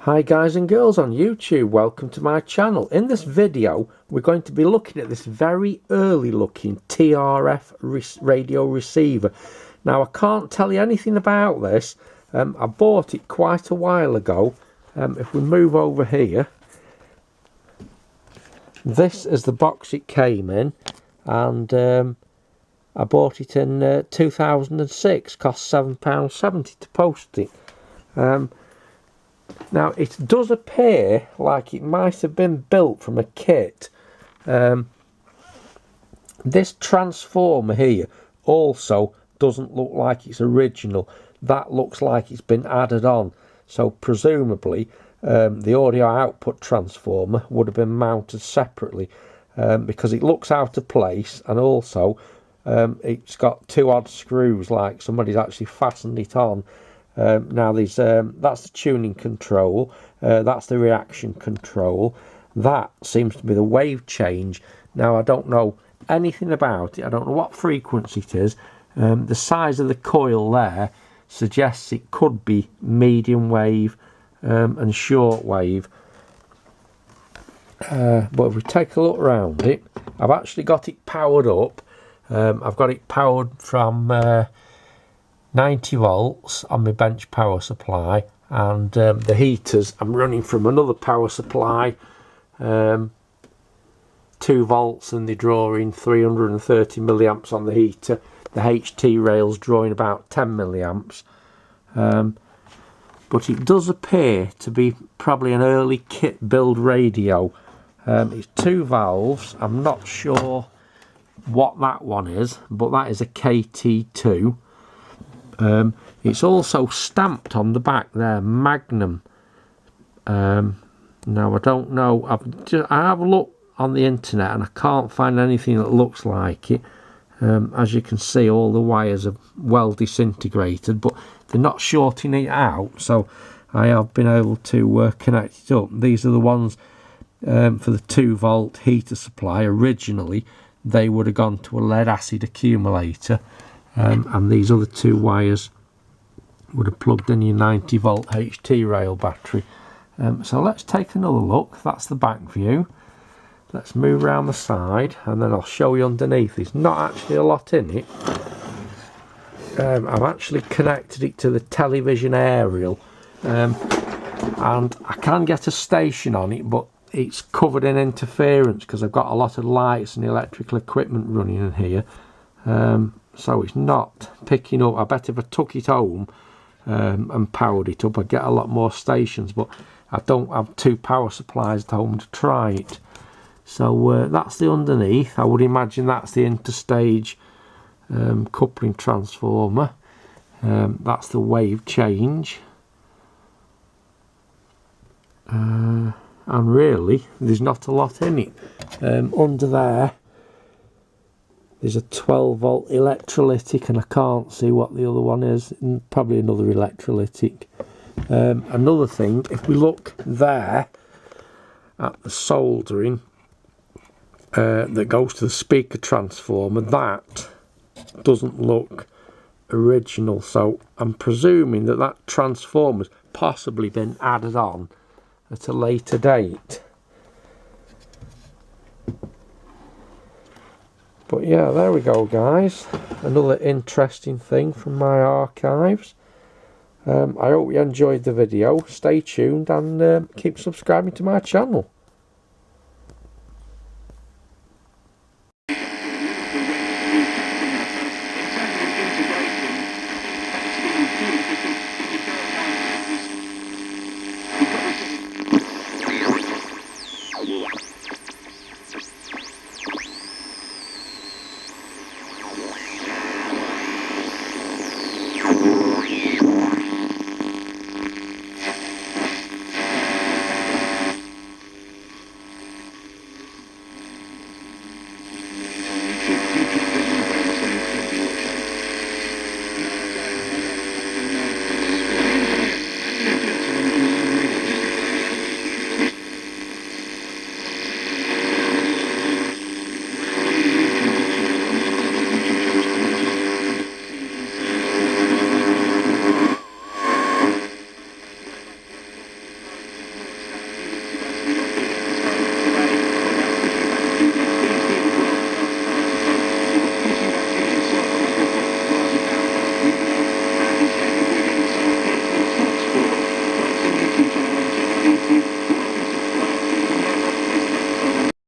Hi guys and girls on YouTube, welcome to my channel. In this video we're going to be looking at this very early looking TRF radio receiver. Now I can't tell you anything about this. I bought it quite a while ago. If we move over here, this is the box it came in, and I bought it in 2006, cost £7.70 to post it. Now it does appear like it might have been built from a kit. This transformer here also doesn't look like it's original. That looks like it's been added on, so presumably the audio output transformer would have been mounted separately, because it looks out of place, and also it's got two odd screws, like somebody's actually fastened it on. Now that's the tuning control, that's the reaction control, that seems to be the wave change. Now I don't know anything about it, I don't know what frequency it is. The size of the coil there suggests it could be medium wave and short wave. But if we take a look around it, I've actually got it powered up. I've got it powered from 90 volts on my bench power supply, and the heaters I'm running from another power supply, 2 volts, and they're drawing 330 milliamps on the heater. The HT rail's drawing about 10 milliamps, but it does appear to be probably an early kit build radio. It's 2 valves. I'm not sure what that one is, but that is a KT2. It's also stamped on the back there, Magnum. Now I don't know, I have a look on the internet and I can't find anything that looks like it. As you can see, all the wires are well disintegrated, but they're not shorting it out, so I have been able to connect it up. These are the ones for the 2 volt heater supply. Originally they would have gone to a lead acid accumulator. And these other 2 wires would have plugged in your 90 volt HT rail battery. So let's take another look. That's the back view. Let's move around the side and then I'll show you underneath. There's not actually a lot in it. I've actually connected it to the television aerial, and I can get a station on it, but it's covered in interference because I've got a lot of lights and electrical equipment running in here. So it's not picking up. I bet if I took it home and powered it up, I'd get a lot more stations, but I don't have 2 power supplies at home to try it. So that's the underneath. I would imagine that's the interstage coupling transformer. That's the wave change. And really, there's not a lot in it. Under there, there's a 12 volt electrolytic, and I can't see what the other one is. Probably another electrolytic. Another thing, if we look there at the soldering that goes to the speaker transformer, that doesn't look original, so I'm presuming that that transformer's possibly been added on at a later date. But yeah, there we go guys, another interesting thing from my archives. I hope you enjoyed the video. Stay tuned and keep subscribing to my channel.